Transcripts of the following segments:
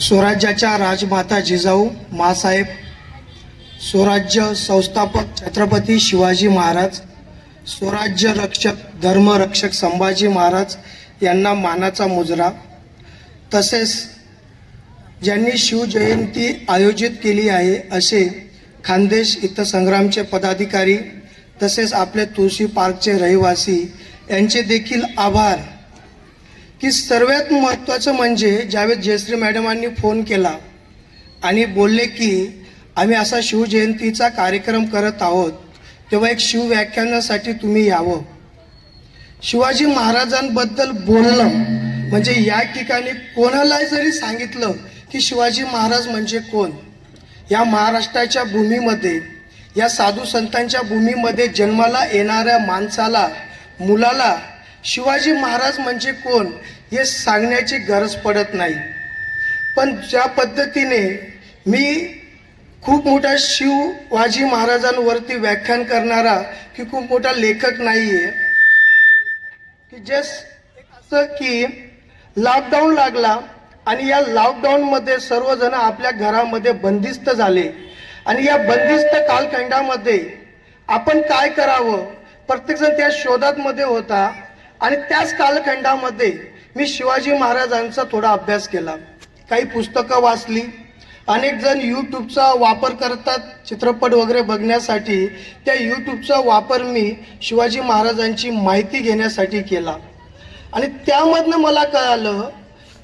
स्वराज्याच्या राजमाता जिजाऊ माँसाहेब, स्वराज्य संस्थापक छत्रपती शिवाजी महाराज, स्वराज्य रक्षक धर्मरक्षक संभाजी महाराज यांना मानाचा मुजरा, तसेच ज्यांनी शिवजयंती आयोजित केली आहे असे खानदेश हितसंग्रामचे पदाधिकारी तसेच आपले तुळशी पार्कचे रहिवासी यांचे देखील आभार. की सर्वात महत्त्वाचं म्हणजे ज्यावेळेस जयश्री मॅडमांनी फोन केला आणि बोलले की आम्ही असा शिवजयंतीचा कार्यक्रम करत आहोत, तेव्हा एक शिवव्याख्यानासाठी तुम्ही यावं. शिवाजी महाराजांबद्दल बोलणं म्हणजे या ठिकाणी कोणालाही जरी सांगितलं की शिवाजी महाराज म्हणजे कोण, या महाराष्ट्राच्या भूमीमध्ये, या साधू संतांच्या भूमीमध्ये जन्माला येणाऱ्या माणसाला, मुलाला शिवाजी महाराज म्हणजे कोण हे सांगण्याची गरज पडत नाही. पण ज्या पद्धतीने मी खूप मोठा शिवाजी महाराजांवरती व्याख्यान करणारा की खूप मोठा लेखक नाही आहे, की जस्ट असं की लॉकडाऊन लागला आणि या लॉकडाऊनमध्ये सर्वजण आपल्या घरामध्ये बंदिस्त झाले आणि या बंदिस्त कालखंडामध्ये आपण काय करावं प्रत्येकजण त्या शोधामध्ये होता. आणि त्याच कालखंडामध्ये मी शिवाजी महाराजांचा थोडा अभ्यास केला, काही पुस्तकं वाचली. अनेक जण यूट्यूबचा वापर करतात चित्रपट वगैरे बघण्यासाठी, त्या यूट्यूबचा वापर मी शिवाजी महाराजांची माहिती घेण्यासाठी केला. आणि त्यामधनं मला कळालं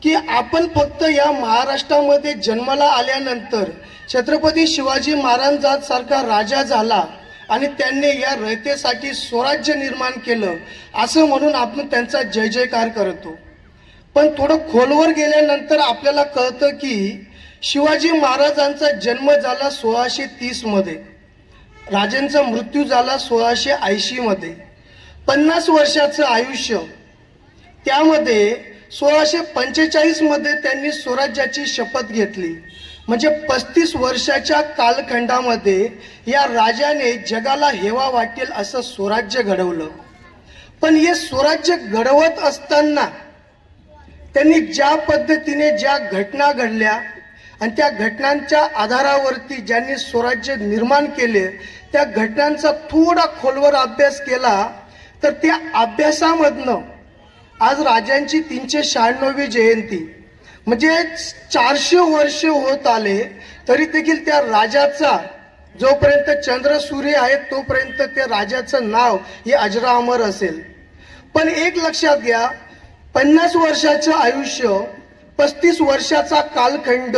की आपण फक्त या महाराष्ट्रामध्ये जन्माला आल्यानंतर छत्रपती शिवाजी महाराजांसारखा राजा झाला आणि त्यांनी या रयतेसाठी स्वराज्य निर्माण केलं असं म्हणून आपण त्यांचा जय जयकार करतो. पण थोडं खोलवर गेल्यानंतर आपल्याला कळतं की शिवाजी महाराजांचा जन्म झाला 1630 मध्ये, राजांचा मृत्यू झाला 1680 मध्ये, 50 वर्षाचं आयुष्य. त्यामध्ये 1645 मध्ये त्यांनी स्वराज्याची शपथ घेतली. म्हणजे 35 वर्षाच्या कालखंडामध्ये या राजाने जगाला हेवा वाटेल असं स्वराज्य घडवलं. पण हे स्वराज्य घडवत असताना त्यांनी ज्या पद्धतीने ज्या घटना घडल्या आणि त्या घटनांच्या आधारावरती ज्यांनी स्वराज्य निर्माण केले, त्या घटनांचा थोडा खोलवर अभ्यास केला तर त्या अभ्यासामधनं आज राजांची 396वी जयंती म्हणजे 400 वर्ष होत आले तरी देखील त्या राजाचा जोपर्यंत चंद्र सूर्य आहे तोपर्यंत त्या राजाचं नाव हे अजरामर असेल. पण एक लक्षात घ्या, 50 वर्षाचं आयुष्य, 35 वर्षाचा कालखंड,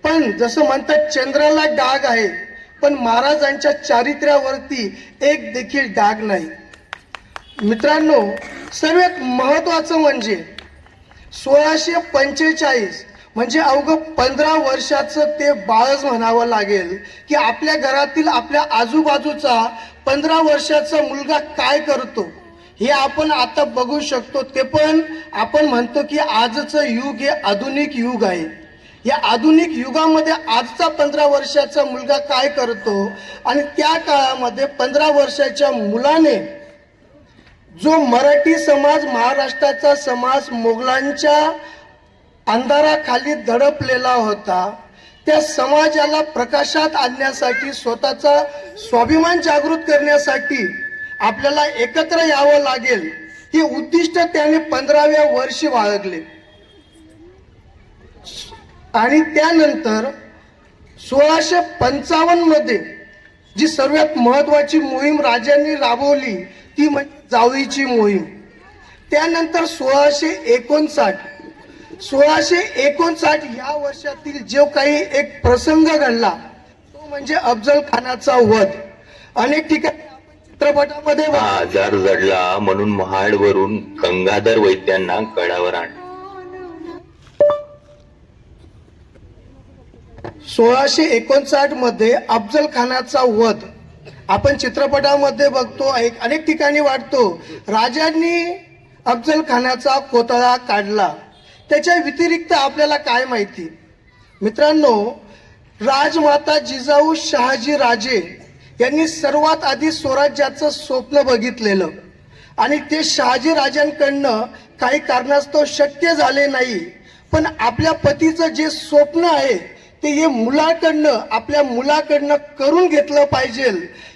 पण जसं म्हणतात चंद्राला डाग आहे पण महाराजांच्या चारित्र्यावरती एक देखील डाग नाही. मित्रांनो, सर्वात महत्वाचं म्हणजे 1645 म्हणजे अवघं 15 वर्षाचं ते बाळच म्हणावं लागेल की आपल्या घरातील आपल्या आजूबाजूचा 15 वर्षाचा मुलगा काय करतो हे आपण आता बघू शकतो. ते पण आपण म्हणतो की आजचं युग हे आधुनिक युग आहे. या आधुनिक युगामध्ये आजचा 15 वर्षाचा मुलगा काय करतो आणि त्या काळामध्ये 15 वर्षाच्या मुलाने जो मराठी समाज, महाराष्ट्राचा समाज मोगलांच्या अंधाराखाली दडपलेला होता, त्या समाजाला प्रकाशात आणण्यासाठी, स्वतःचा स्वाभिमान जागृत करण्यासाठी आपल्याला एकत्र यावं लागेल हे उद्दिष्ट त्याने 15व्या वर्षी बाळगले. आणि त्यानंतर 1655 मध्ये जी सर्वात महत्वाची मोहीम राजांनी राबवली ती म्हणजे जावळीची मोहीम. त्यानंतर 1659 या वर्षातील जो काही एक प्रसंग घडला तो म्हणजे अफजल खानाचा वध. अनेक ठिकाणी चित्रपटामध्ये आजार जडला म्हणून महाडवरून गंगाधर वैद्यांना गडावर आण. 1659 मध्ये अफजल खानाचा वध आपण चित्रपटामध्ये बघतो, अनेक ठिकाणी वाटतो. राजांनी अफजल खानाचा कोतळा काढला. त्याच्या व्यतिरिक्त आपल्याला काय माहिती? मित्रांनो, राजमाता जिजाऊ शहाजी राजे यांनी सर्वात आधी स्वराज्याचं स्वप्न बघितलेलं आणि ते शहाजी राजांकडनं काही कारणास्तव शक्य झाले नाही पण आपल्या पतीचं जे स्वप्न आहे ते हे आपल्या मुलाकडनं करून घेतलं पाहिजे,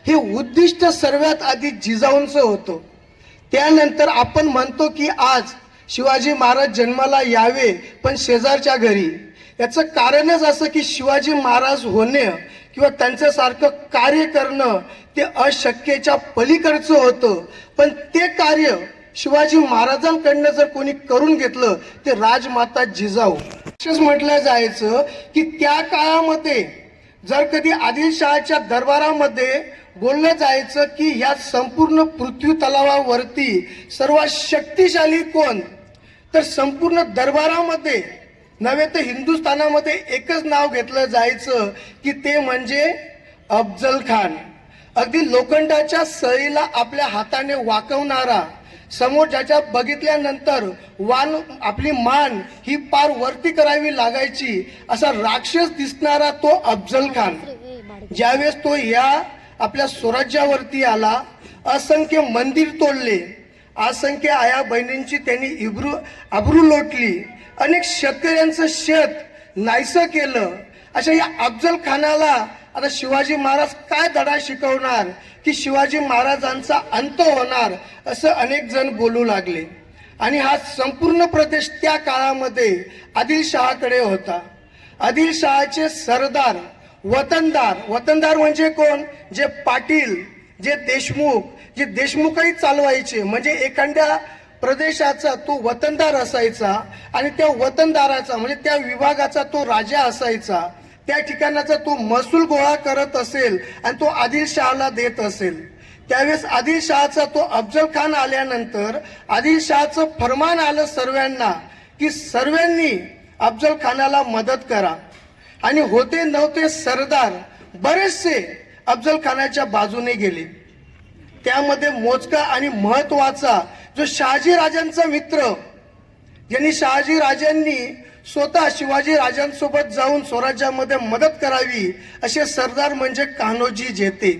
हे उद्दिष्ट सर्वात आधी जिजाऊंचं होतं. त्यानंतर आपण म्हणतो की आज शिवाजी महाराज जन्माला यावे पण शेजारच्या घरी. याचं कारणच असं की शिवाजी महाराज होणे किंवा त्यांच्यासारखं कार्य करणं ते अशक्यच्या पलीकडचं होतं. पण ते कार्य शिवाजी महाराजांकडनं जर कोणी करून घेतलं ते राजमाता जिजाऊ. असेच म्हटलं जायचं की त्या काळामध्ये जर कधी आदिलशहाच्या दरबारामध्ये बोललं जायचं की या संपूर्ण पृथ्वी तलावावरती सर्वात शक्तिशाली कोण, तर संपूर्ण दरबारामध्ये नव्हे तर हिंदुस्थानामध्ये एकच नाव घेतलं जायचं की ते म्हणजे अफजल खान. अगदी लोखंडाच्या सळीला आपल्या हाताने वाकवणारा, समोर ज्याच्या बघितल्यानंतर आपली मान ही पार वरती करावी लागायची असा राक्षस दिसणारा तो अफजल खान. ज्यावेळेस तो या आपल्या स्वराज्यावरती आला, असंख्य मंदिर तोडले, असंख्य आया बहिणींची त्यांनी अब्रू लोटली, अनेक शेतकऱ्यांचं शेत नाहीसं केलं. अशा या अफजल खानाला आता शिवाजी महाराज काय धडा शिकवणार की शिवाजी महाराजांचा अंत होणार असं अनेक जण बोलू लागले. आणि हा संपूर्ण प्रदेश त्या काळामध्ये आदिलशहाकडे होता. आदिलशहाचे सरदार वतनदार म्हणजे कोण, जे पाटील, जे देशमुखही चालवायचे, म्हणजे एखाद्या प्रदेशाचा तो वतनदार असायचा आणि त्या वतनदाराचा म्हणजे त्या विभागाचा तो राजा असायचा. त्या ठिकाणाचा तो महसूल गोळा करत असेल आणि तो आदिलशहाला देत असेल. त्यावेळेस आदिलशहाचा तो अफजल खान आल्यानंतर आदिलशहाचं फरमान आलं सर्वांना की सर्वांनी अफजल खानाला मदत करा. आणि होते नव्हते सरदार बरेचसे अफजल खानाच्या बाजूने गेले. त्यामध्ये मोजका आणि महत्वाचा जो शहाजी राजांचा मित्र, ज्यांनी शहाजी राजांनी स्वतः शिवाजी राजांसोबत जाऊन स्वराज्यामध्ये मदत करावी असे सरदार म्हणजे कान्होजी जेते,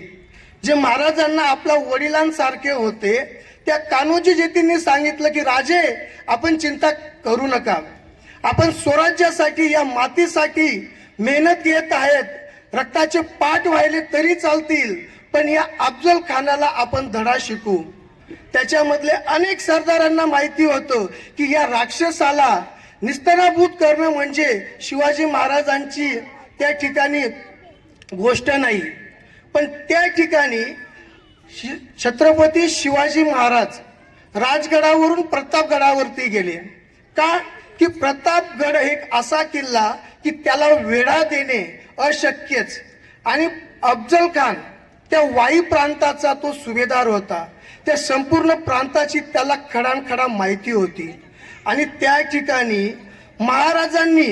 जे महाराजांना आपल्या वडिलांसारखे होते. त्या कान्होजी जेतेंनी सांगितलं की राजे, आपण चिंता करू नका, आपण स्वराज्यासाठी या मातीसाठी मेहनत घेत आहेत, रक्ताचे पाठ व्हायले तरी चालतील, पण या अफजल खानाला आपण धडा शिकू. त्याच्यामधले अनेक सरदारांना माहिती होतं की या राक्षसाला निस्तराभूत करणं म्हणजे शिवाजी महाराजांची त्या ठिकाणी गोष्ट नाही. पण त्या ठिकाणी छत्रपती शिवाजी महाराज राजगडावरून प्रतापगडावरती गेले. का की प्रतापगड एक असा किल्ला की त्याला वेढा देणे अशक्यच. आणि अफजल खान त्या वाई प्रांताचा तो सुभेदार होता. त्या संपूर्ण प्रांताची त्याला खडानखडा माहिती होती. आणि त्या ठिकाणी महाराजांनी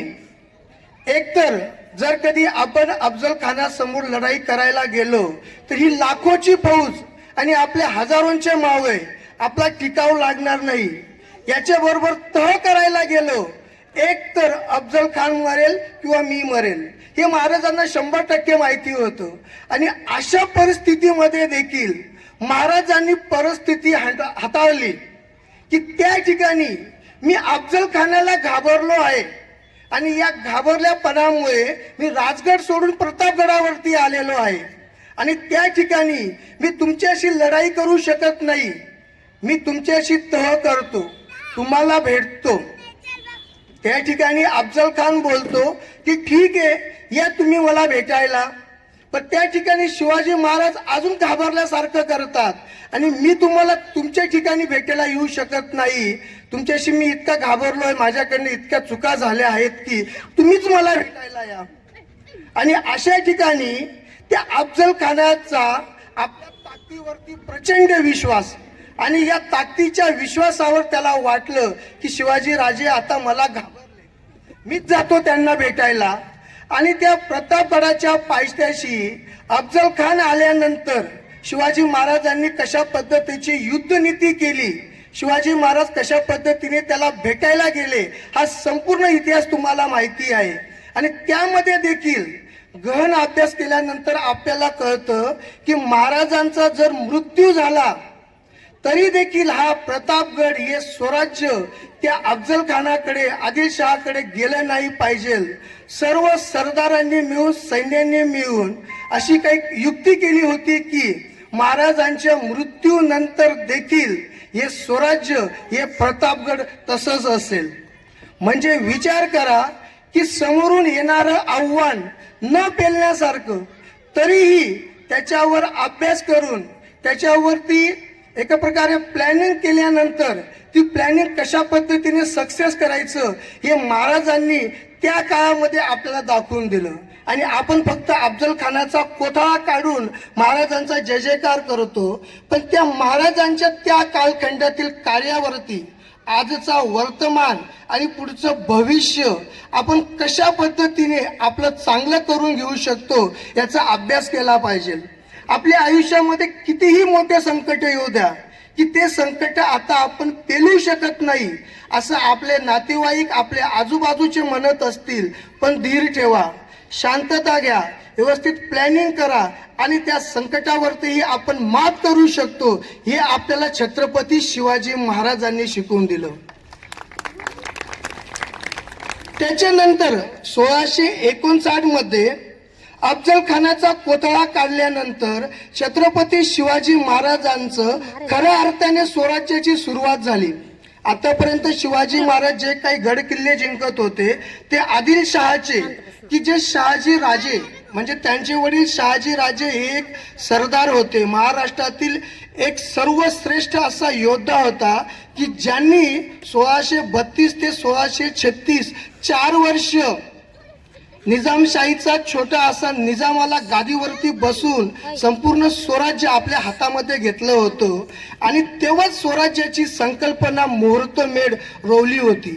एकतर जर कधी आपण अफजल खानासमोर लढाई करायला गेलो तर ही लाखोची फौज आणि आपल्या हजारोंचे मावळे आपला टिकाव लागणार नाही. याच्या बरोबर तह करायला गेलो एक तर अफजल खान मरेल किंवा मी मरेल, हे महाराजांना 100% माहिती होतं. आणि अशा परिस्थितीमध्ये देखील महाराजांनी परिस्थिती हाताळली की त्या ठिकाणी मी अफजल खानाला घाबरलो आहे आणि या घाबरल्यापणामुळे मी राजगड सोडून प्रतापगडावरती आलेलो आहे आणि त्या ठिकाणी मी तुमच्याशी लढाई करू शकत नाही, मी तुमच्याशी तह करतो, तुम्हाला भेटतो. त्या ठिकाणी अफजल खान बोलतो की ठीक आहे, या तुम्ही मला भेटायला. पण त्या ठिकाणी शिवाजी महाराज अजून घाबरल्यासारखं करतात आणि मी तुम्हाला तुमच्या ठिकाणी भेटायला येऊ शकत नाही, तुमच्याशी मी इतका घाबरलोय, माझ्याकडनं इतक्या चुका झाल्या आहेत की तुम्हीच मला भेटायला या. आणि अशा ठिकाणी त्या अफजल खानाचा आपल्या ताकदीवरती प्रचंड विश्वास आणि या ताकदीच्या विश्वासावर त्याला वाटलं की शिवाजी राजे आता मला घाबरले, मीच जातो त्यांना भेटायला. आणि त्या प्रतापगडाच्या पायथ्याशी अफजल खान आल्यानंतर शिवाजी महाराजांनी कशा पद्धतीची युद्धनीती केली, शिवाजी महाराज कशा पद्धतीने त्याला भेटायला गेले, हा संपूर्ण इतिहास तुम्हाला माहिती आहे. आणि त्यामध्ये देखील गहन अभ्यास केल्यानंतर आपल्याला कळतं की महाराजांचा जर मृत्यू झाला तरी देखील हा प्रतापगड हे स्वराज्य त्या अफजल खानाकडे, आदिलशहाकडे गेलं नाही पाहिजे. सर्व सरदारांनी मिळून, सैन्याने मिळून अशी काही युक्ती केली होती की महाराजांच्या मृत्यूनंतर देखील हे स्वराज्य, हे प्रतापगड तसंच असेल. म्हणजे विचार करा की समोरून येणारं आव्हान न पेलण्यासारखं, तरीही त्याच्यावर अभ्यास करून त्याच्यावरती एका प्रकारे प्लॅनिंग केल्यानंतर ती प्लॅनिंग कशा पद्धतीने सक्सेस करायचं हे महाराजांनी त्या काळामध्ये आपल्याला दाखवून दिलं. आणि आपण फक्त अफजल खानाचा कोथळा काढून महाराजांचा जय जयकार करतो, पण त्या महाराजांच्या त्या कालखंडातील कार्यावरती आजचा वर्तमान आणि पुढचं भविष्य आपण कशा पद्धतीने आपलं चांगलं करून घेऊ शकतो याचा अभ्यास केला पाहिजे. आपल्या आयुष्यामध्ये कितीही मोठे संकट येऊ द्या की ते संकट आता आपण पेलू शकत नाही असं आपले नातेवाईक, आपले आजूबाजूचे म्हणत असतील, पण धीर ठेवा, शांतता घ्या, व्यवस्थित प्लॅनिंग करा आणि त्या संकटावरतीही आपण मात करू शकतो हे आपल्याला छत्रपती शिवाजी महाराजांनी शिकवून दिलं. त्याच्यानंतर 1659 मध्ये अफजल खानाचा कोथळा काढल्यानंतर छत्रपती शिवाजी महाराजांचं खऱ्या अर्थाने स्वराज्याची सुरुवात झाली. आतापर्यंत शिवाजी महाराज जे काही गड किल्ले जिंकत होते ते आदिलशहाचे, की जे शहाजी राजे म्हणजे त्यांचे वडील शहाजी राजे हे एक सरदार होते, महाराष्ट्रातील एक सर्वश्रेष्ठ असा योद्धा होता की ज्यांनी 1632 ते 1636 4 वर्ष निजामशाहीचा छोटा असा निजामाला गादीवरती बसून संपूर्ण स्वराज्य आपल्या हातामध्ये घेतलं होतं. आणि तेव्हाच स्वराज्याची संकल्पना मुहूर्तमेढ रोवली होती.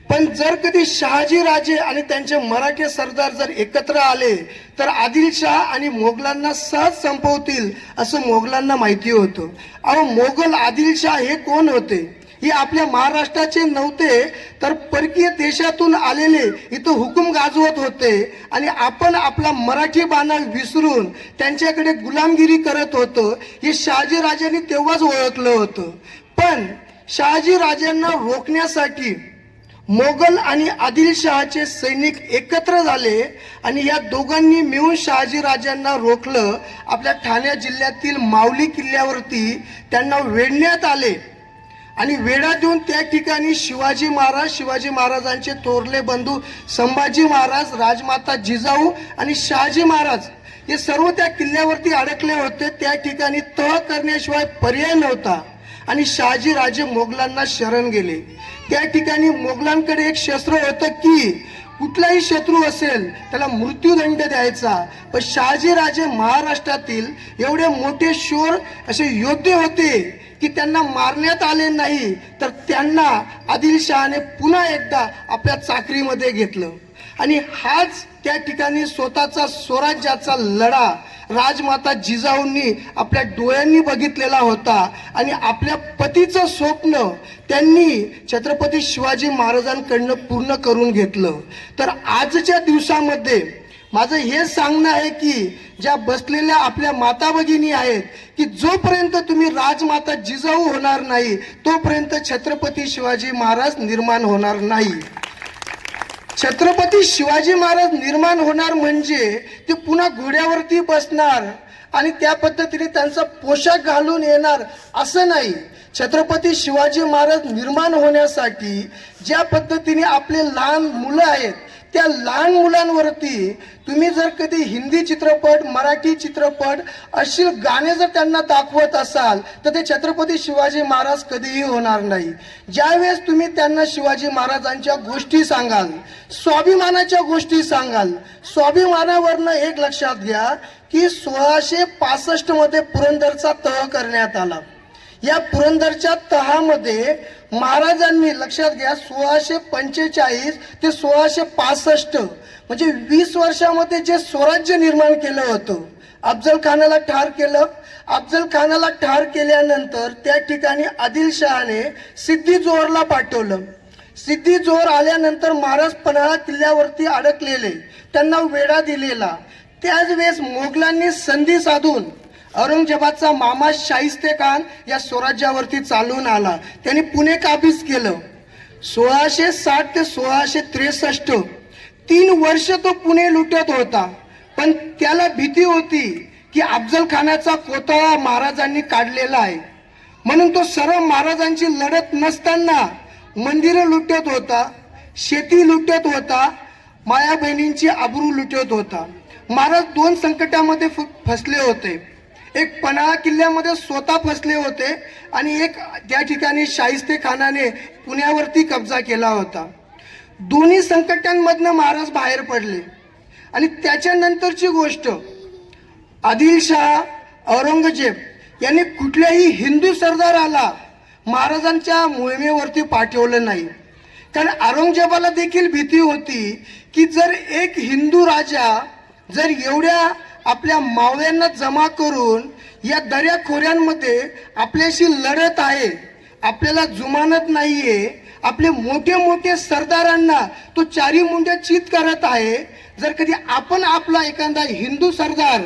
पण जर कधी शहाजी राजे आणि त्यांचे मराठी सरदार जर एकत्र आले तर आदिलशाह आणि मोगलांना सहज संपवतील असं मोगलांना माहिती होतं. अहो, मोगल आदिलशाह हे कोण होते? हे आपल्या महाराष्ट्राचे नव्हते, तर परकीय देशातून आलेले इथं हुकूम गाजवत होते आणि आपण आपला मराठी बाणा विसरून त्यांच्याकडे गुलामगिरी करत होतो. हे शहाजी राजांनी तेव्हाच ओळखलं होतं. पण शहाजी राजांना रोखण्यासाठी मोगल आणि आदिलशहाचे सैनिक एकत्र झाले आणि या दोघांनी मिळून शहाजी राजांना रोखलं. आपल्या ठाणे जिल्ह्यातील मावली किल्ल्यावरती त्यांना वेढण्यात आले आणि वेढा देऊन त्या ठिकाणी शिवाजी महाराजांचे थोरले बंधू संभाजी महाराज, राजमाता जिजाऊ आणि शहाजी महाराज हे सर्व त्या किल्ल्यावरती अडकले होते. त्या ठिकाणी तह करण्याशिवाय पर्याय नव्हता आणि शहाजी राजे मोगलांना शरण गेले. त्या ठिकाणी मोगलांकडे एक शस्त्र होतं की कुठलाही शत्रू असेल त्याला मृत्यूदंड द्यायचा. पण शहाजी राजे महाराष्ट्रातील एवढे मोठे शूर असे योद्धे होते की त्यांना मारण्यात आले नाही, तर त्यांना आदिलशहाने पुन्हा एकदा आपल्या चाकरीमध्ये घेतलं. आणि हाच त्या ठिकाणी स्वतःचा स्वराज्याचा लढा राजमाता जिजाऊंनी आपल्या डोळ्यांनी बघितलेला होता आणि आपल्या पतीचं स्वप्न त्यांनी छत्रपती शिवाजी महाराजांकडनं पूर्ण करून घेतलं. तर आजच्या दिवसामध्ये माझं हे सांगणं आहे की ज्या बसलेल्या आपल्या माता भगिनी आहेत की जोपर्यंत तुम्ही राजमाता जिजाऊ होणार नाही तोपर्यंत छत्रपती शिवाजी महाराज निर्माण होणार नाही. छत्रपती शिवाजी महाराज निर्माण होणार म्हणजे ते पुन्हा घोड्यावरती बसणार आणि त्या पद्धतीने त्यांचा पोशाख घालून येणार असं नाही. छत्रपती शिवाजी महाराज निर्माण होण्यासाठी ज्या पद्धतीने आपले लहान मुलं आहेत त्या लहान मुलांवरती तुम्ही जर कधी हिंदी चित्रपट, मराठी चित्रपट अशी गाणे जर त्यांना दाखवत असाल तर ते छत्रपती शिवाजी महाराज कधीही होणार नाही. ज्यावेळेस तुम्ही त्यांना शिवाजी महाराजांच्या गोष्टी सांगाल, स्वाभिमानाच्या गोष्टी सांगाल, स्वाभिमानावरनं एक लक्षात घ्या की 1665 मध्ये पुरंदरचा तह करण्यात आला. या पुरंदरच्या तहामध्ये महाराजांनी लक्षात घ्या 1645 ते 1665 म्हणजे 20 वर्षामध्ये जे स्वराज्य निर्माण केलं होतं. अफजल खानाला ठार केलं. अफजल खानाला ठार केल्यानंतर त्या ठिकाणी आदिलशहाने सिद्दी जोहरला पाठवलं. सिद्दी जोहर आल्यानंतर महाराज पन्हाळा किल्ल्यावरती अडकलेले, त्यांना वेढा दिलेला. त्याच वेळेस मोगलांनी संधी साधून औरंगजेबाचा मामा शाहिस्ते खान या स्वराज्यावरती चालून आला. त्यांनी पुणे काबीज केलं. 1660 ते 1663 3 वर्ष तो पुणे लुटत होता. पण त्याला भीती होती की अफजल खानाचा कोतळा महाराजांनी काढलेला आहे, म्हणून तो सर्व महाराजांची लढत नसताना मंदिरं लुटत होता, शेती लुटत होता, माया बहिणींची आबरू लुटत होता. महाराज 2 संकटामध्ये फसले होते. एक पन्हाळा किल्ल्यामध्ये स्वतः फसले होते आणि एक त्या ठिकाणी शाहिस्ते खानाने पुण्यावरती कब्जा केला होता. दोन्ही संकटांमधनं महाराज बाहेर पडले. आणि त्याच्यानंतरची गोष्ट, आदिलशाह औरंगजेब यांनी कुठल्याही हिंदू सरदाराला महाराजांच्या मोहिमेवरती पाठवलं नाही. कारण औरंगजेबाला देखील भीती होती की जर एक हिंदू राजा जर एवढ्या आपल्या मावळ्यांना जमा करून या दऱ्याखोऱ्यांमध्ये आपल्याशी लढत आहे, आपल्याला जुमानत नाहीये, आपले मोठे मोठे सरदारांना तो चारी मुंड्या चित करत आहे, जर कधी आपण आपला एखादा हिंदू सरदार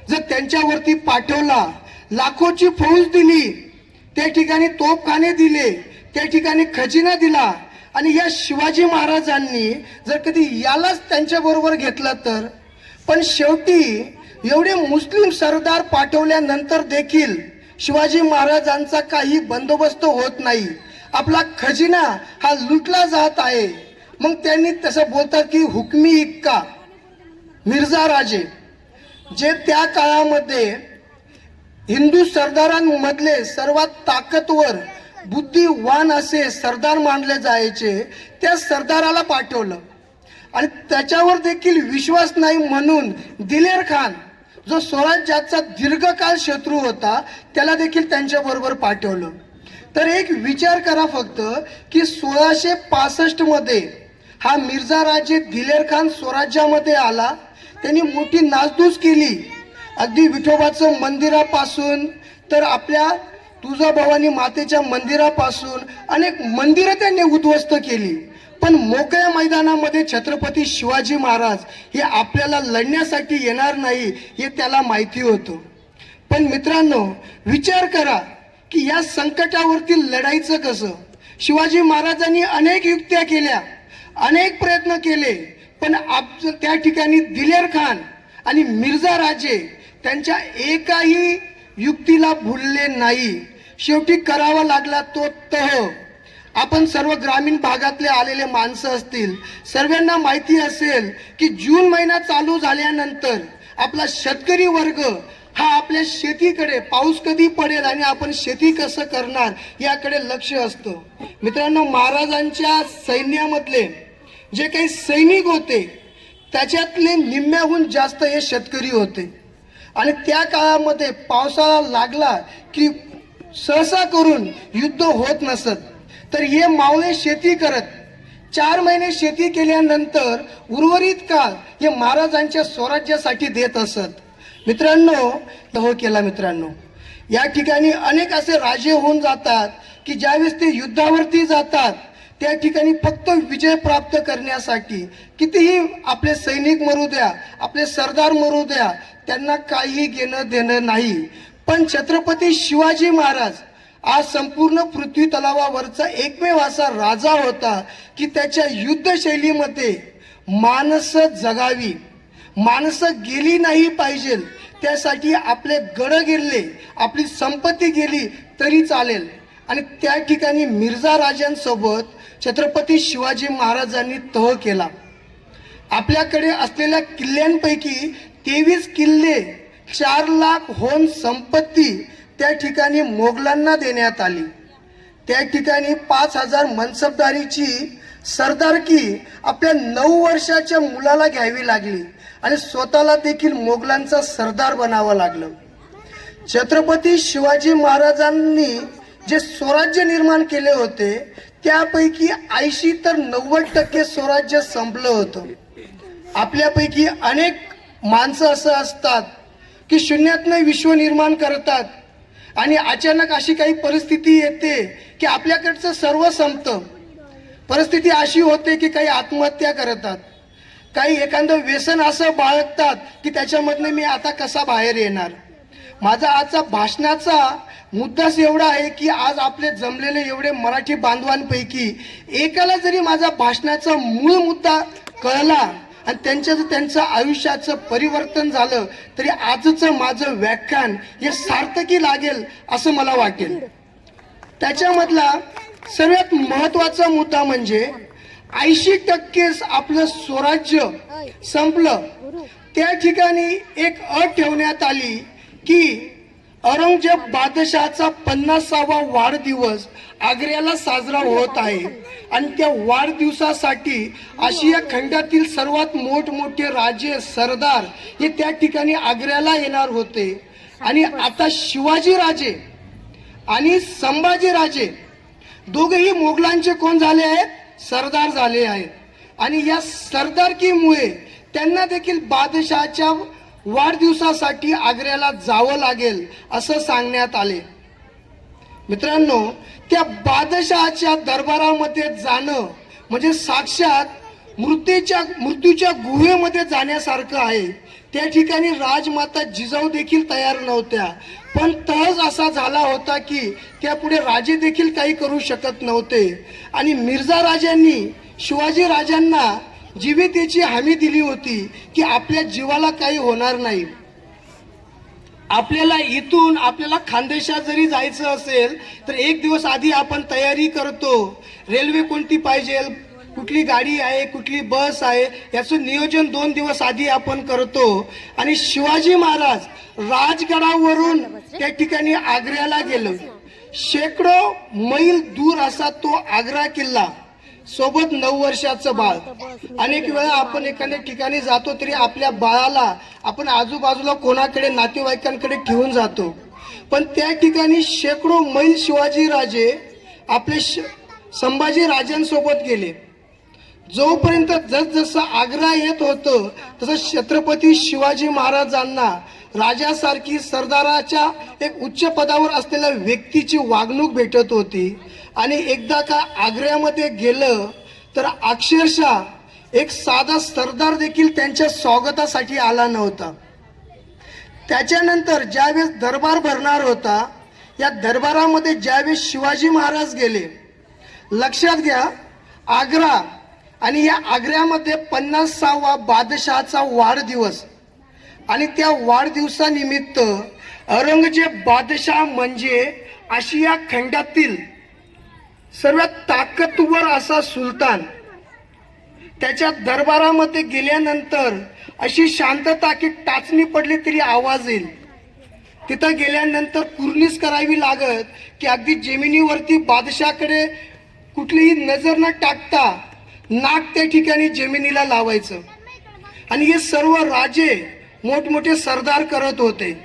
जर त्यांच्यावरती पाठवला, लाखोची फौज दिली, त्या ठिकाणी तोफखाने दिले, त्या ठिकाणी खजिना दिला आणि या शिवाजी महाराजांनी जर कधी यालाच त्यांच्याबरोबर घेतलं तर. पण शेवटी एवढे मुस्लिम सरदार पाठवल्यानंतर देखील शिवाजी महाराजांचा काही बंदोबस्त होत नाही, आपला खजिना हा लुटला जात आहे. मग त्यांनी तसं बोलतात की हुकमी इक्का मिर्झा राजे, जे त्या काळामध्ये हिंदू सरदारांमधले सर्वात ताकदवर बुद्धिवान असे सरदार मानले जायचे, त्या सरदाराला पाठवलं. आणि त्याच्यावर देखील विश्वास नाही म्हणून दिलेर खान, जो स्वराज्याचा दीर्घकाळ शत्रू होता, त्याला देखील त्यांच्याबरोबर पाठवलं. तर एक विचार करा फक्त की 1665 मध्ये हा मिर्झा राजे दिलेर खान स्वराज्यामध्ये आला. त्यांनी मोठी नासधूस केली, अगदी विठोबाचं मंदिरापासून तर आपल्या तुळजाभवानी मातेच्या मंदिरापासून अनेक मंदिरं त्यांनी उद्ध्वस्त केली. पण मोकळ्या मैदानामध्ये छत्रपती शिवाजी महाराज हे आपल्याला लढण्यासाठी येणार नाही हे त्याला माहिती होतं. पण मित्रांनो, विचार करा की या संकटावरती लढायचं कसं. शिवाजी महाराजांनी अनेक युक्त्या केल्या, अनेक प्रयत्न केले, पण त्या ठिकाणी दिलेर खान आणि मिर्झा राजे त्यांच्या एकाही युक्तीला भुलले नाही. शेवटी करावा लागला तो तह. आपण सर्व ग्रामीण भागातले आलेले माणसं असतील, सर्वांना माहिती असेल की जून महिना चालू झाल्यानंतर आपला शेतकरी वर्ग हा आपल्या शेतीकडे, पाऊस कधी पडेल आणि आपण शेती कसं करणार याकडे लक्ष असतं. मित्रांनो, महाराजांच्या सैन्यामधले जे काही सैनिक होते त्याच्यातले निम्म्याहून जास्त हे शेतकरी होते. आणि त्या काळामध्ये पावसाळा लागला की सहसा करून युद्ध होत नसत. तर हे मावळे शेती करत 4 महिने शेती केल्यानंतर उर्वरित काळ हे महाराजांच्या स्वराज्यासाठी देत असत. मित्रांनो, हो केला मित्रांनो, या ठिकाणी अनेक असे राजे होऊन जातात की ज्यावेळेस ते युद्धावरती जातात त्या ठिकाणी फक्त विजय प्राप्त करण्यासाठी, कितीही आपले सैनिक मरू द्या, आपले सरदार मरू द्या, त्यांना काही घेणं देणं नाही. पण छत्रपती शिवाजी महाराज आज संपूर्ण पृथ्वी तलावावरचा एकमेव असा राजा होता की त्याच्या युद्धशैलीमध्ये माणसं जगावी, माणसं गेली नाही पाहिजे, त्यासाठी आपले गड गेले, आपली संपत्ती गेली तरी चालेल. आणि त्या ठिकाणी मिर्झा राजांसोबत छत्रपती शिवाजी महाराजांनी तह केला. आपल्याकडे असलेल्या किल्ल्यांपैकी 23 किल्ले, 4 लाख होन संपत्ती त्या ठिकाणी मोगलांना देण्यात आली. त्या ठिकाणी 5000 मनसबदारीची सरदारकी आपल्या 9 वर्षाच्या मुलाला घ्यावी लागली आणि स्वतःला देखील मोगलांचा सरदार बनावं लागलं. छत्रपती शिवाजी महाराजांनी जे स्वराज्य निर्माण केले होते त्यापैकी 80 तर 90% स्वराज्य संपलं होतं. आपल्यापैकी अनेक माणसं असं असतात की शून्यातनं विश्व निर्माण करतात आणि अचानक अशी काही परिस्थिती येते की आपल्याकडचं सर्व संपतं. परिस्थिती अशी होते की काही आत्महत्या करतात, काही एखादं व्यसन असं बाळगतात की त्याच्यामधनं मी आता कसा बाहेर येणार. माझा आजचा भाषणाचा मुद्दाच एवढा आहे की आज आपले जमलेले एवढे मराठी बांधवांपैकी एकाला जरी माझा भाषणाचा मूळ मुद्दा कळला आणि त्यांचं आयुष्याचं परिवर्तन झालं तरी आजचं माझं व्याख्यान हे सार्थकी लागेल असं मला वाटेल. त्याच्यामधला सर्वात महत्वाचा मुद्दा म्हणजे 80% आपलं स्वराज्य संपलं. त्या ठिकाणी एक अट ठेवण्यात आली की औरंगजेब बादशाहचा 50वा वाढदिवस आग्र्याला साजरा होत आहे आणि त्या वाढदिवसासाठी आशिया खंडातील सर्वात मोठमोठे राजे सरदार हे त्या ठिकाणी आग्र्याला येणार होते. आणि आता शिवाजी राजे आणि संभाजी राजे दोघेही मोगलांचे कोण झाले आहेत? सरदार झाले आहेत. आणि या सरदारकीमुळे त्यांना देखील बादशाहच्या वाढदिवसासाठी आग्र्याला जावं लागेल असं सांगण्यात आले. मित्रांनो, त्या बादशहाच्या दरबारामध्ये जाणं म्हणजे साक्षात मृत्यूच्या गुहेमध्ये जाण्यासारखं आहे. त्या ठिकाणी राजमाता जिजाऊ देखील तयार नव्हत्या, पण तहस असा झाला होता की त्यापुढे राजे देखील काही करू शकत नव्हते. आणि मिर्झा राजांनी शिवाजी राजांना जीवितेची हमी दिली होती की आपल्या जीवाला काही होणार नाही. आपल्याला खानदेशात जरी जायचं असेल तर एक दिवस आधी आपण तयारी करतो. रेल्वे कोणती पाहिजे, कुठली गाडी आहे, कुठली बस आहे, याचं नियोजन 2 दिवस आधी आपण करतो. आणि शिवाजी महाराज राजगडावरून त्या ठिकाणी आग्र्याला गेलो. शेकडो मैल दूर असा तो आग्रा किल्ला, सोबत 9 वर्षाचं बाळ. अनेक वेळा आपण एखाद्या ठिकाणी जातो तरी आपल्या बाळाला आपण आजूबाजूला कोणाकडे नातेवाईकांकडे ठेवून जातो, पण त्या ठिकाणी शेकडो मैल शिवाजी राजे आपले संभाजी राजांसोबत गेले. जोपर्यंत जसजसं आग्रा येत होतं तसं छत्रपती शिवाजी महाराजांना राजासारखी सरदाराच्या एक उच्च पदावर असलेल्या व्यक्तीची वागणूक भेटत होती. आणि एकदा का आग्र्यामध्ये गेलं तर अक्षरशः एक साधा सरदार देखील त्यांच्या स्वागतासाठी आला नव्हता. त्याच्यानंतर ज्यावेळेस दरबार भरणार होता, या दरबारामध्ये ज्यावेळेस शिवाजी महाराज गेले, लक्षात घ्या आग्रा आणि या आग्र्यामध्ये 50वा बादशहाचा वाढदिवस. आणि त्या वाढदिवसानिमित्त औरंगजेब बादशाह म्हणजे आशिया खंडातील सर्वात ताकदवर असा सुलतान, त्याच्या दरबारामध्ये गेल्यानंतर अशी शांतता की टाचणी पडली तरी आवाज येईल. तिथं गेल्यानंतर कुर्नीस करावी लागत की अगदी जमिनीवरती बादशाहकडे कुठलीही नजर न टाकता नाक त्या ठिकाणी जमिनीला लावायचं. आणि हे सर्व राजे मोठमोठे सरदार करत होते.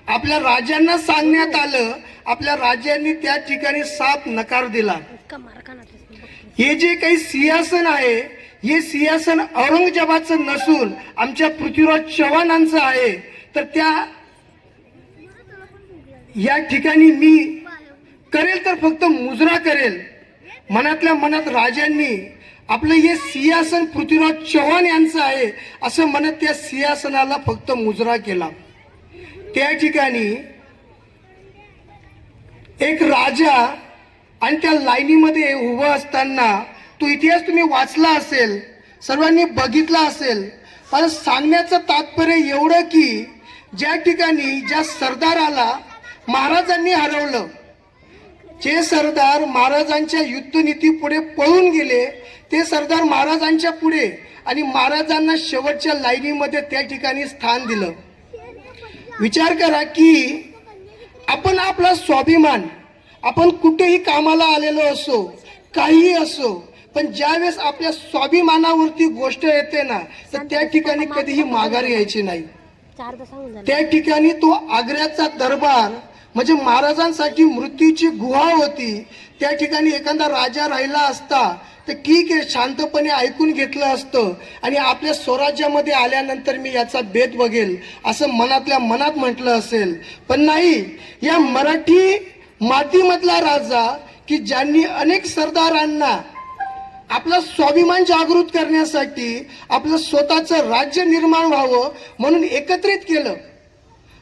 आपल्या राजांना सांगण्यात आलं, आपल्या राजांनी त्या ठिकाणी साफ नकार दिला. हे जे काही सिंहासन आहे हे सिंहासन औरंगजेबाचं नसून आमच्या पृथ्वीराज चव्हाणांचं आहे. तर या ठिकाणी मी करेल तर फक्त मुजरा करेल. मनातल्या मनात राजांनी आपलं हे सिंहासन पृथ्वीराज चव्हाण यांचं आहे असं म्हणत त्या सिंहासनाला फक्त मुजरा केला. त्या ठिकाणी एक राजा आणि त्या लाईनीमध्ये उभं असताना तो इतिहास तुम्ही वाचला असेल, सर्वांनी बघितला असेल. पण सांगण्याचं तात्पर्य एवढं की ज्या ठिकाणी ज्या सरदाराला महाराजांनी हरवलं, जे सरदार महाराजांच्या युद्धनीती पुढे पळून गेले, ते सरदार महाराजांच्या पुढे आणि महाराजांना शेवटच्या लाईनीमध्ये त्या ठिकाणी स्थान दिलं. विचार करा की आपण आपला स्वाभिमान, आपण कुठेही कामाला आलेलो असो, काहीही असो, पण ज्यावेळेस आपल्या स्वाभिमानावरती गोष्ट येते ना तर त्या ठिकाणी कधीही माघार यायची नाही. त्या ठिकाणी तो आग्र्याचा दरबार म्हणजे महाराजांसाठी मृत्यूची गुहा होती. त्या ठिकाणी एखादा राजा राहिला असता तर ठीक आहे, शांतपणे ऐकून घेतलं असतं आणि आपल्या स्वराज्यामध्ये आल्यानंतर मी याचा भेद बघेल असं मनातल्या मनात म्हटलं असेल. पण नाही, या मराठी मातीमधला राजा की ज्यांनी अनेक सरदारांना आपला स्वाभिमान जागृत करण्यासाठी आपलं स्वतःचं राज्य निर्माण व्हावं म्हणून एकत्रित केलं.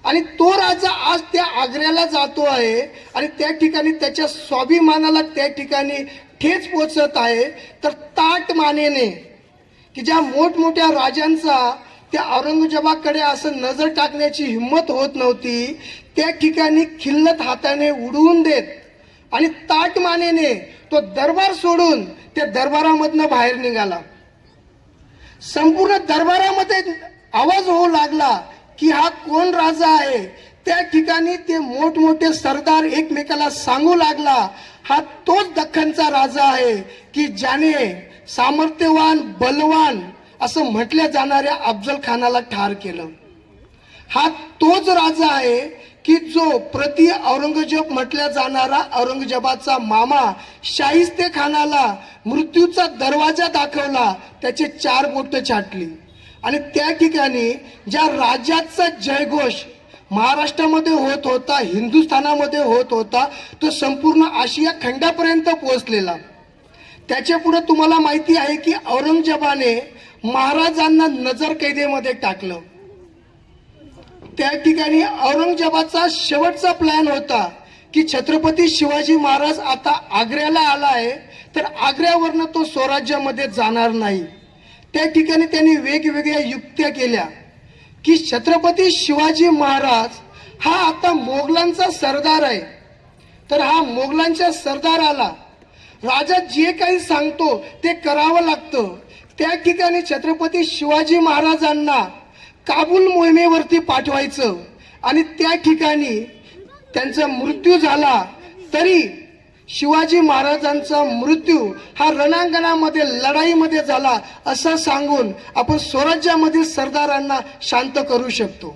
आणि तो राजा आज त्या आग्र्याला जातो आहे आणि त्या ठिकाणी त्याच्या स्वाभिमानाला त्या ठिकाणी ठेच पोचत आहे. तर ताट मानेने की ज्या मोठमोठ्या राजांचा त्या औरंगजेबाकडे असं नजर टाकण्याची हिंमत होत नव्हती, त्या ठिकाणी खिल्लत हाताने उडवून देत आणि ताट मानेने तो दरबार सोडून त्या दरबारामधनं बाहेर निघाला. संपूर्ण दरबारामध्ये आवाज होऊ लागला की हा कोण राजा आहे. त्या ठिकाणी ते मोठमोठे सरदार एकमेकाला सांगू लागला, हा तोच दख्खनचा राजा आहे की ज्याने सामर्थ्यवान बलवान असं म्हटल्या जाणाऱ्या अफजल खानाला ठार केलं. हा तोच राजा आहे की जो प्रति औरंगजेब म्हटल्या जाणारा औरंगजेबाचा मामा शाहिस्ते खानाला मृत्यूचा दरवाजा दाखवला, त्याचे 4 बोट छाटली. आणि त्या ठिकाणी ज्या राजाचा जयघोष महाराष्ट्रामध्ये होत होता, हिंदुस्थानामध्ये होत होता, तो संपूर्ण आशिया खंडापर्यंत पोहोचलेला. त्याच्या पुढे तुम्हाला माहिती आहे की औरंगजेबाने महाराजांना नजर कैदेमध्ये टाकलं. त्या ठिकाणी औरंगजेबाचा शेवटचा प्लॅन होता की छत्रपती शिवाजी महाराज आता आग्र्याला आला आहे तर आग्र्यावरनं तो स्वराज्यामध्ये जाणार नाही. त्या ठिकाणी त्यांनी वेगवेगळ्या युक्त्या केल्या की छत्रपती शिवाजी महाराज हा आता मोगलांचा सरदार आहे, तर हा मोगलांच्या सरदाराला राजा जे काही सांगतो ते करावं लागतं. त्या ठिकाणी छत्रपती शिवाजी महाराजांना काबूल मोहिमेवरती पाठवायचं आणि त्या ठिकाणी त्यांचा मृत्यू झाला तरी शिवाजी महाराजांचा मृत्यू हा रणांगणामध्ये लढाईमध्ये झाला असं सांगून आपण स्वराज्यामधील सरदारांना शांत करू शकतो.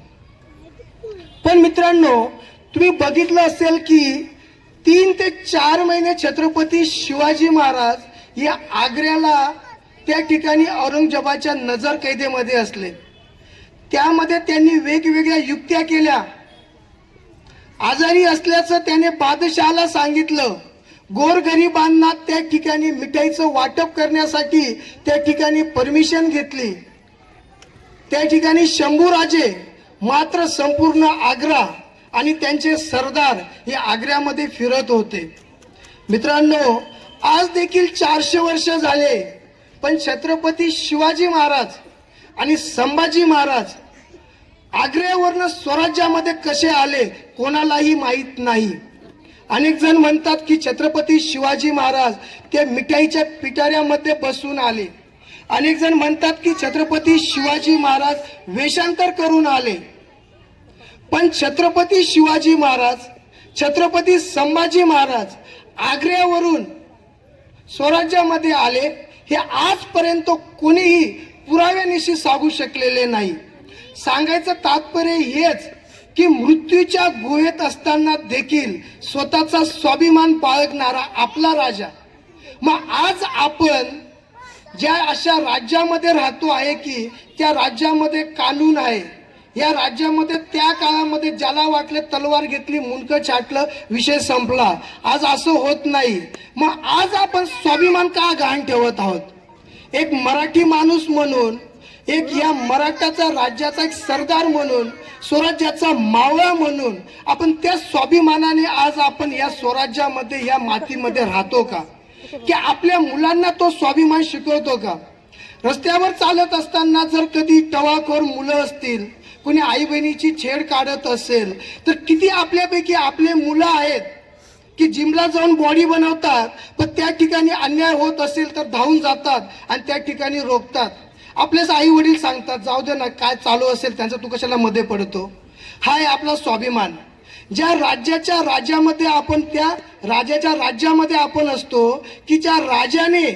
पण मित्रांनो, तुम्ही बघितलं असेल की 3 ते 4 महिने छत्रपती शिवाजी महाराज या आग्र्याला त्या ठिकाणी औरंगजेबाच्या नजर कैदेमध्ये असले. त्यामध्ये त्यांनी वेगवेगळ्या युक्त्या केल्या. आजारी असल्याचं त्याने बादशहाला सांगितलं. गोरगरिबांना त्या ठिकाणी मिठाईचं वाटप करण्यासाठी त्या ठिकाणी परमिशन घेतली. त्या ठिकाणी शंभूराजे मात्र संपूर्ण आग्रा आणि त्यांचे सरदार हे आग्र्यामध्ये फिरत होते. मित्रांनो, आज देखील 400 वर्ष झाले, पण छत्रपती शिवाजी महाराज आणि संभाजी महाराज आग्र्यावरनं स्वराज्यामध्ये कसे आले कोणालाही माहीत नाही. अनेक जण म्हणतात की छत्रपती शिवाजी महाराज ते मिठाईच्या पिटाऱ्यामध्ये बसून आले. अनेक जण म्हणतात की छत्रपती शिवाजी महाराज वेषांतर करून आले. पण छत्रपती शिवाजी महाराज, छत्रपती संभाजी महाराज आग्र्यावरून स्वराज्यामध्ये आले हे आजपर्यंत कोणीही पुराव्यानिशी सांगू शकलेले नाही. सांगायचं तात्पर्य हेच की मृत्यूच्या गुहेत असताना देखील स्वतःचा स्वाभिमान बाळगणारा आपला राजा. मग आज आपण ज्या अशा राज्यामध्ये राहतो आहे की त्या राज्यामध्ये कानून आहे, या राज्यामध्ये त्या काळामध्ये ज्याला वाटले तलवार घेतली, मुंडकं छाटलं, विषय संपला. आज असं होत नाही. मग आज आपण स्वाभिमान का गहाण ठेवत आहोत? एक मराठी माणूस म्हणून, एक या मराठाचा राज्याचा एक सरदार म्हणून, स्वराज्याचा मावळा म्हणून आपण त्या स्वाभिमानाने आज आपण या स्वराज्यामध्ये, या मातीमध्ये राहतो का? की आपल्या मुलांना तो स्वाभिमान शिकवतो का? रस्त्यावर चालत असताना जर कधी टवाखोर मुलं असतील, कोणी आई बहिणीची छेड काढत असेल, तर किती आपल्यापैकी आपले मुलं आहेत की जिमला जाऊन बॉडी बनवतात, पण त्या ठिकाणी अन्याय होत असेल तर धावून जातात आणि त्या ठिकाणी रोखतात. आपलेच आई वडील सांगतात जाऊ दे ना, काय चालू असेल त्यांचं, तू कशाला मध्ये पडतो. हा आहे आपला स्वाभिमान. ज्या राज्याच्या राज्यामध्ये आपण, त्या राजाच्या राज्यामध्ये आपण असतो की ज्या राजाने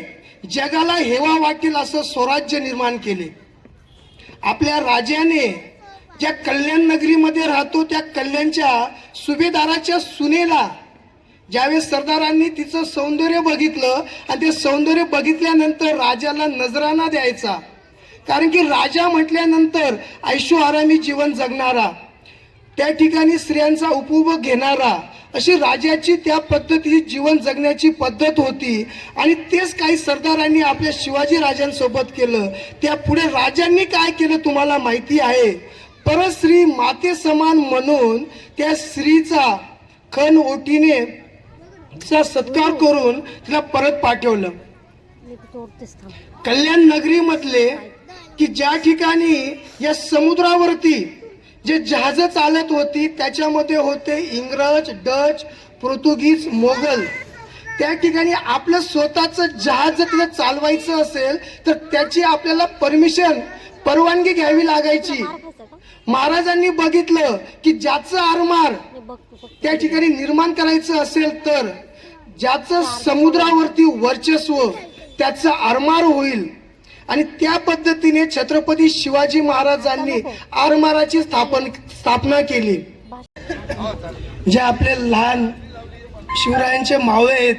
जगाला हेवा वाटेल असं स्वराज्य निर्माण केले. आपल्या राजाने ज्या कल्याण नगरीमध्ये राहतो त्या कल्याणच्या सुभेदाराच्या सुनेला ज्यावेळेस सरदारांनी तिचं सौंदर्य बघितलं आणि ते सौंदर्य बघितल्यानंतर राजाला नजराना द्यायचा, कारण की राजा म्हटल्यानंतर ऐशोआरामी जीवन जगणारा, त्या ठिकाणी स्त्रियांचा उपभोग घेणारा, अशी राजाची त्या पद्धतीची जीवन जगण्याची पद्धत होती. आणि तेच काही सरदारांनी आपल्या शिवाजी राजांसोबत केलं. त्या पुढे राजांनी काय केलं तुम्हाला माहिती आहे? परस्त्री माते समान म्हणून त्या स्त्रीचा खण ओटीने चा सत्कार करून तिला परत पाठवलं. कल्याण नगरी मधले की ज्या ठिकाणी या समुद्रावरती जे जहाज चालत होती त्याच्यामध्ये होते इंग्रज, डच, पोर्तुगीज, मोगल. त्या ठिकाणी आपलं स्वतःचं जहाज जर तिला चालवायचं असेल तर त्याची आपल्याला परवानगी घ्यावी लागायची. महाराजांनी बघितलं की ज्याचं आरमार त्या ठिकाणी निर्माण करायचं असेल तर ज्याचं समुद्रावरती वर्चस्व त्याचं आरमार होईल. आणि त्या पद्धतीने छत्रपती शिवाजी महाराजांनी आरमाराची स्थापना केली. जे आपले लहान शिवरायांचे मावळे आहेत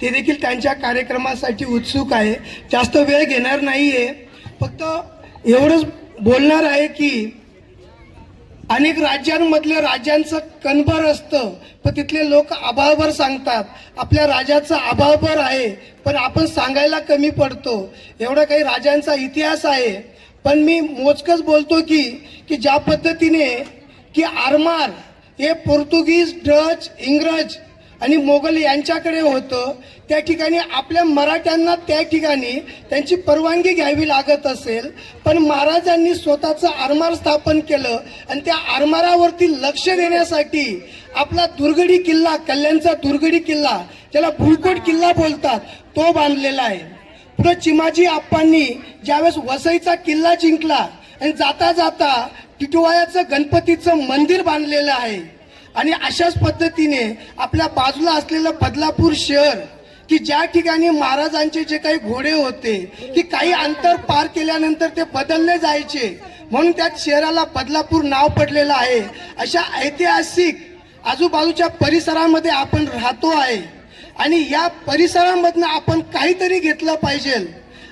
ते देखील त्यांच्या कार्यक्रमासाठी उत्सुक आहे. जास्त वेळ घेणार नाहीये, फक्त एवढंच बोलणार आहे की अनेक राज्यांमधल्या राजांचं कणभर असतं पण तिथले लोक आभाळभर सांगतात. आपल्या राजाचा आभाळभर आहे पण आपण सांगायला कमी पडतो. एवढा काही राजांचा इतिहास आहे पण मी मोजकच बोलतो की ज्या पद्धतीने की आरमार हे पोर्तुगीज, डच, इंग्रज आणि मोगल यांच्याकडे होतं त्या ठिकाणी आपल्या मराठ्यांना त्या ठिकाणी त्यांची परवानगी घ्यावी लागत असेल पण महाराजांनी स्वतःचं आरमार स्थापन केलं आणि त्या आरमारावरती लक्ष देण्यासाठी आपला दुर्गडी किल्ला, कल्याणचा दुर्गडी किल्ला ज्याला भुईकोट किल्ला बोलतात तो बांधलेला आहे. पुढे चिमाजी आप्पांनी ज्यावेळेस वसईचा किल्ला जिंकला आणि जाता जाता टिटवाळ्याचं गणपतीचं मंदिर बांधलेलं आहे. आणि अशाच पद्धतीने आपल्या बाजूला असलेलं बदलापूर शहर की ज्या ठिकाणी महाराजांचे जे काही घोडे होते की काही अंतर पार केल्यानंतर ते बदलले जायचे म्हणून त्या शहराला बदलापूर नाव पडलेलं आहे. अशा ऐतिहासिक आजूबाजूच्या परिसरामध्ये आपण राहतो आहे आणि या परिसरामधनं आपण काहीतरी घेतलं पाहिजे.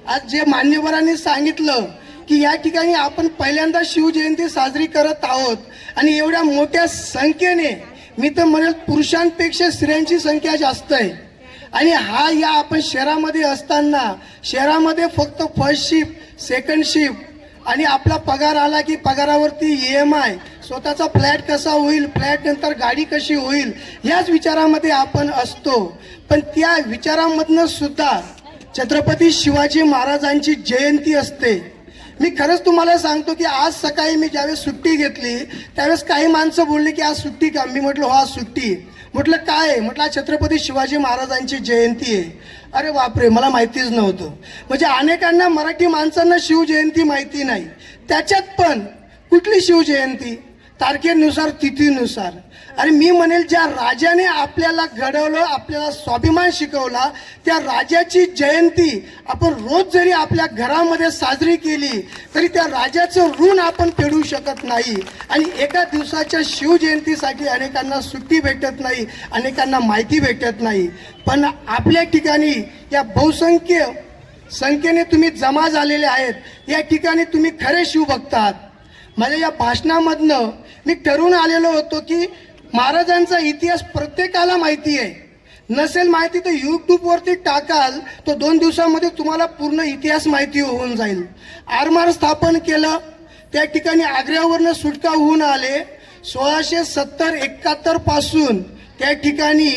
आज जे मान्यवरांनी सांगितलं की या ठिकाणी आपण पहिल्यांदा शिवजयंती साजरी करत आहोत आणि एवढ्या मोठ्या संख्येने मी तर म्हणेल पुरुषांपेक्षा स्त्रियांची संख्या जास्त आहे. आणि हा या आपण शहरामध्ये असताना शहरामध्ये फक्त फर्स्ट शिफ्ट, सेकंड शिफ्ट आणि आपला पगार आला की पगारावरती EMI, स्वतःचा फ्लॅट कसा होईल, फ्लॅट नंतर गाडी कशी होईल याच विचारामध्ये आपण असतो. पण त्या विचारामधनं सुद्धा छत्रपती शिवाजी महाराजांची जयंती असते. मी खरंच तुम्हाला सांगतो की आज सकाळी मी ज्यावेळेस सुट्टी घेतली त्यावेळेस काही माणसं बोलली की आज सुट्टी का. मी म्हटलं हो आज सुट्टी. म्हटलं काय? म्हटलं छत्रपती शिवाजी महाराजांची जयंती आहे. अरे बापरे, मला माहितीच नव्हतं. म्हणजे अनेकांना मराठी माणसांना शिवजयंती माहिती नाही. त्याच्यात पण कुठली शिवजयंती? तारखेनुसार, तिथीनुसार. आणि मी म्हणेल ज्या राजाने आपल्याला घडवलं, आपल्याला स्वाभिमान शिकवला त्या राजाची जयंती आपण रोज जरी आपल्या घरामध्ये साजरी केली तरी त्या राजाचं ऋण आपण फेडू शकत नाही. आणि एका दिवसाच्या शिवजयंतीसाठी अनेकांना सुट्टी भेटत नाही, अनेकांना माहिती भेटत नाही. पण आपल्या ठिकाणी या बहुसंख्य संख्येने तुम्ही जमा झालेले आहेत. या ठिकाणी तुम्ही खरे शिवभक्त आहात. माझ्या या भाषणामधनं मी ठरवून आलेलो होतो की महाराजांचा इतिहास प्रत्येकाला माहिती आहे. नसेल माहिती तर यूट्यूबवरती टाकाल तो 2 दिवसामध्ये तुम्हाला पूर्ण इतिहास माहिती होऊन जाईल. आरमार स्थापन केलं, त्या ठिकाणी आग्र्यावरनं सुटका होऊन आले. 1670-71 पासून त्या ठिकाणी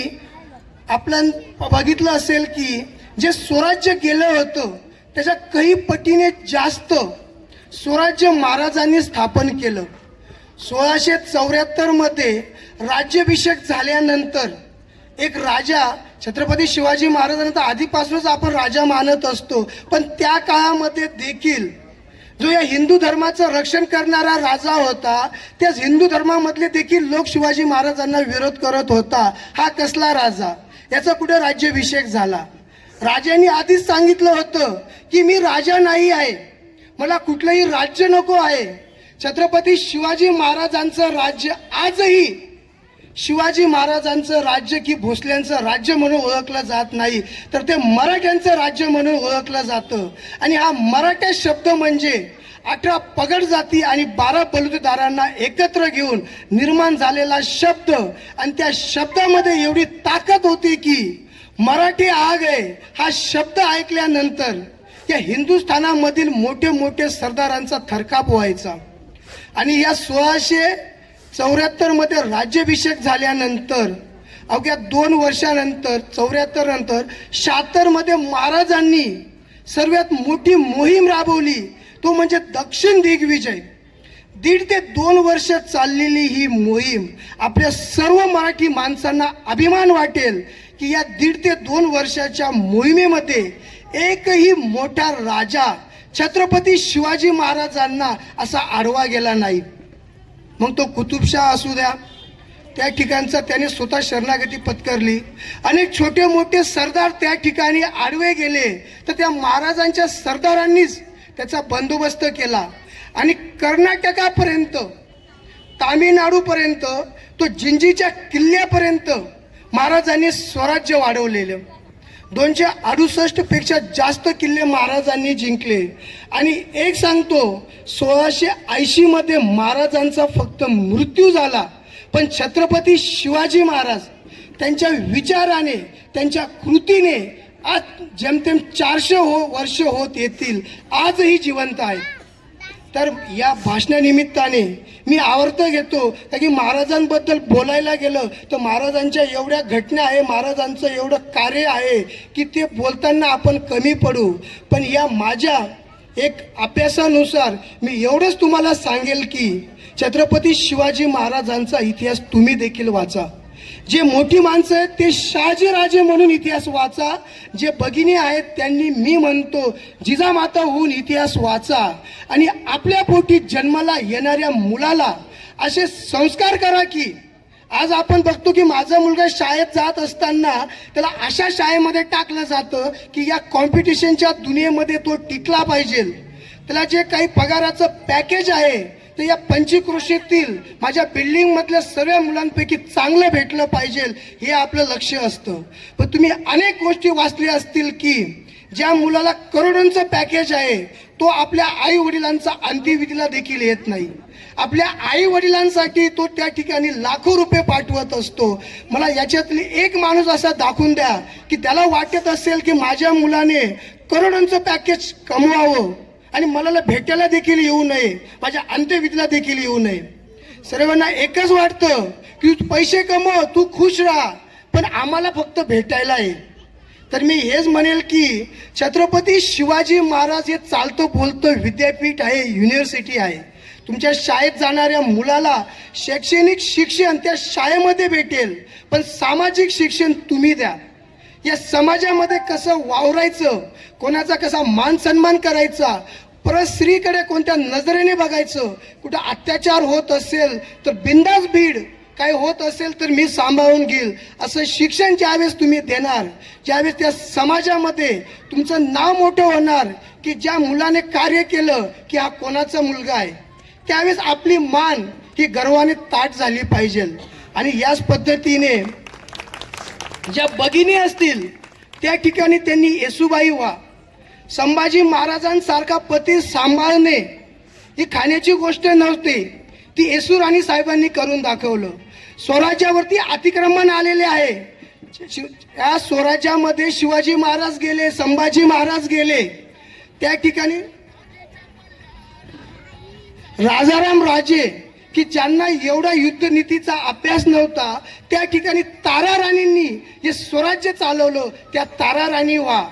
आपण बघितलं असेल की जे स्वराज्य केलं होतं त्याच्या काही पटीने जास्त स्वराज्य महाराजांनी स्थापन केलं. 1674 मध्ये राज्याभिषेक झाल्यानंतर एक राजा, छत्रपती शिवाजी महाराजांना आधीपासूनच आपण राजा मानत असतो पण त्या काळामध्ये देखील जो या हिंदू धर्माचं रक्षण करणारा राजा होता त्याच हिंदू धर्मामधले देखील लोक शिवाजी महाराजांना विरोध करत होता. हा कसला राजा? याचा कुठे राज्याभिषेक झाला? राजांनी आधीच सांगितलं होतं की मी राजा नाही आहे, मला कुठलंही राज्य नको आहे. छत्रपती शिवाजी महाराजांचं राज्य आजही शिवाजी महाराजांचं राज्य की भोसल्यांचं राज्य म्हणून ओळखलं जात नाही तर ते मराठ्यांचं राज्य म्हणून ओळखलं जातं. आणि हा मराठा शब्द म्हणजे 18 पगड जाती आणि 12 बलुतेदारांना एकत्र घेऊन निर्माण झालेला शब्द. आणि त्या शब्दामध्ये एवढी ताकद होती की मराठी आ गए हा शब्द ऐकल्यानंतर या हिंदुस्थानामधील मोठे मोठे सरदारांचा थरकाप व्हायचा. आणि या 1674 मध्ये राज्याभिषेक झाल्यानंतर अवघ्या 2 वर्षानंतर 74 नंतर 76 मध्ये महाराजांनी सर्वात मोठी मोहीम राबवली, तो म्हणजे दक्षिण दिग्विजय. 1.5 ते 2 वर्ष चाललेली ही मोहीम आपल्या सर्व मराठी माणसांना अभिमान वाटेल की या 1.5 ते 2 वर्षाच्या मोहिमेमध्ये एकही मोठा राजा छत्रपती शिवाजी महाराजांना असा आडवा गेला नाही. मग तो कुतुबशाह असू द्या, त्या ठिकाणचा त्याने स्वतः शरणागती पत्करली. अनेक छोटे मोठे सरदार त्या ठिकाणी आडवे गेले तर त्या महाराजांच्या सरदारांनीच त्याचा बंदोबस्त केला आणि कर्नाटकापर्यंत, तामिळनाडूपर्यंत, तो जिंजीच्या किल्ल्यापर्यंत महाराजांनी स्वराज्य वाढवलेलं. 268 पेक्षा जास्त किल्ले महाराजांनी जिंकले. आणि एक सांगतो, 1680 मध्ये महाराजांचा फक्त मृत्यू झाला, पण छत्रपती शिवाजी महाराज त्यांच्या विचाराने, त्यांच्या कृतीने आज जेमतेम 400 वर्ष होत येतील, आजही जिवंत आहे. तर या भाषणानिमित्ताने मी आवर्त घेतो की महाराजांबद्दल बोलायला गेलं तर महाराजांच्या एवढ्या घटना आहे, महाराजांचं एवढं कार्य आहे की ते बोलताना आपण कमी पडू. पण या माझ्या एक अभ्यासानुसार मी एवढंच तुम्हाला सांगेल की छत्रपती शिवाजी महाराजांचा इतिहास तुम्ही देखील वाचा. जे मोठी माणसं आहेत ते शहाजीराजे म्हणून इतिहास वाचा. जे भगिनी आहेत त्यांनी मी म्हणतो जिजामाता होऊन इतिहास वाचा. आणि आपल्या पोटी जन्माला येणाऱ्या मुलाला असे संस्कार करा की आज आपण बघतो की माझा मुलगा शाळेत जात असताना त्याला अशा शाळेमध्ये टाकलं जातं की या कॉम्पिटिशनच्या दुनियेमध्ये तो टिकला पाहिजे. त्याला जे काही पगाराचं पॅकेज आहे तर या पंचक्रोशीतील माझ्या बिल्डिंग मधल्या सर्व मुलांपैकी चांगलं भेटलं पाहिजे, हे आपलं लक्ष असतं. पण तुम्ही अनेक गोष्टी वाचल्या असतील की ज्या मुलाला करोडोंचं पॅकेज आहे तो आपल्या आई वडिलांचा अंत्यविधीला देखील येत नाही. आपल्या आई वडिलांसाठी तो त्या ठिकाणी लाखो रुपये पाठवत असतो. मला याच्यातली एक माणूस असा दाखवून द्या की त्याला वाटत असेल की माझ्या मुलाने करोडोंचं पॅकेज कमवावं आणि मला भेटायला देखील येऊ नये, माझ्या अंत्यविधीला देखील येऊ नये. सर्वांना एकच वाटतं की तू पैसे कमव, तू खुश राहा, पण आम्हाला फक्त भेटायला ये. तर मी हेच म्हणेल की छत्रपती शिवाजी महाराज हे चालतं बोलतं विद्यापीठ आहे, युनिव्हर्सिटी आहे. तुमच्या शाळेत जाणाऱ्या मुलाला शैक्षणिक शिक्षण त्या शाळेमध्ये भेटेल, पण सामाजिक शिक्षण तुम्ही द्या. या समाजामध्ये कसं वावरायचं, कोणाचा कसा मान सन्मान करायचा, परत स्त्रीकडे कोणत्या नजरेने बघायचं, कुठं अत्याचार होत असेल तर बिंदास भीड, काय होत असेल तर मी सांभाळून घेईल, असं शिक्षण ज्यावेळेस तुम्ही देणार, ज्यावेळेस त्या समाजामध्ये तुमचं नाव मोठं होणार की ज्या मुलाने कार्य केलं की हा कोणाचा मुलगा आहे, त्यावेळेस आपली मान ही गर्वाने ताट झाली पाहिजे. आणि याच पद्धतीने ज्या भगिनी असतील त्या ठिकाणी त्यांनी येसूबाई व्हा. संभाजी महाराजांसारखा पती सांभाळणे ही खाण्याची गोष्ट नव्हती, ती येसू राणी साहेबांनी करून दाखवलं. स्वराज्यावरती अतिक्रमण आलेले आहे, या स्वराज्यामध्ये शिवाजी महाराज गेले, संभाजी महाराज गेले, त्या ठिकाणी राजाराम राजे की ज्यांना एवढा युद्धनीतीचा अभ्यास नव्हता, त्या ठिकाणी तारा राणींनी जे स्वराज्य चालवलं, त्या तारा राणी व्हा.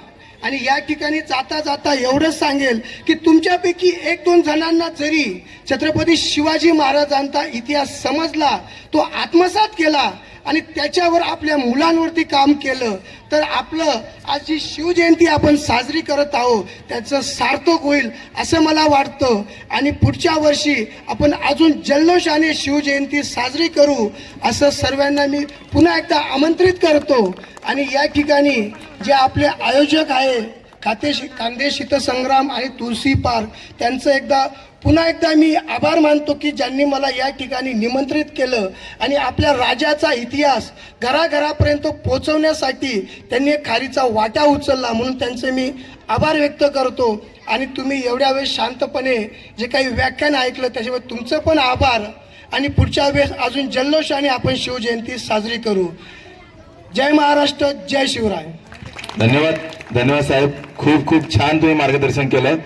आणि या ठिकाणी जाता जाता एवढंच सांगेल की तुमच्यापैकी 1-2 जणांना जरी छत्रपती शिवाजी महाराजांचा इतिहास समजला, तो आत्मसात केला आणि त्याच्यावर आपल्या मुलांवरती काम केलं तर आपलं आज जी शिवजयंती आपण साजरी करत आहोत त्याचं सार्थक होईल असं मला वाटतं. आणि पुढच्या वर्षी आपण अजून जल्लोषाने शिवजयंती साजरी करू असं सर्वांना मी पुन्हा एकदा आमंत्रित करतो. आणि या ठिकाणी जे आपले आयोजक आहे कांदे शीतसंग्राम आणि तुळशी पार्क, त्यांचं एकदा पुन्हा एकदा मी आभार मानतो की ज्यांनी मला या ठिकाणी निमंत्रित केलं आणि आपल्या राजाचा इतिहास घराघरापर्यंत पोहोचवण्यासाठी त्यांनी खारीचा वाटा उचलला, म्हणून त्यांचे मी आभार व्यक्त करतो. आणि तुम्ही एवढ्या वेळ शांतपणे जे काही व्याख्यान ऐकलं त्याच्यावर तुमचं पण आभार. आणि पुढच्या वेळेस अजून जल्लोषाने आपण शिवजयंती साजरी करू. जय महाराष्ट्र, जय शिवराय. धन्यवाद. धन्यवाद साहेब, खूप खूप छान तुम्ही मार्गदर्शन केलं.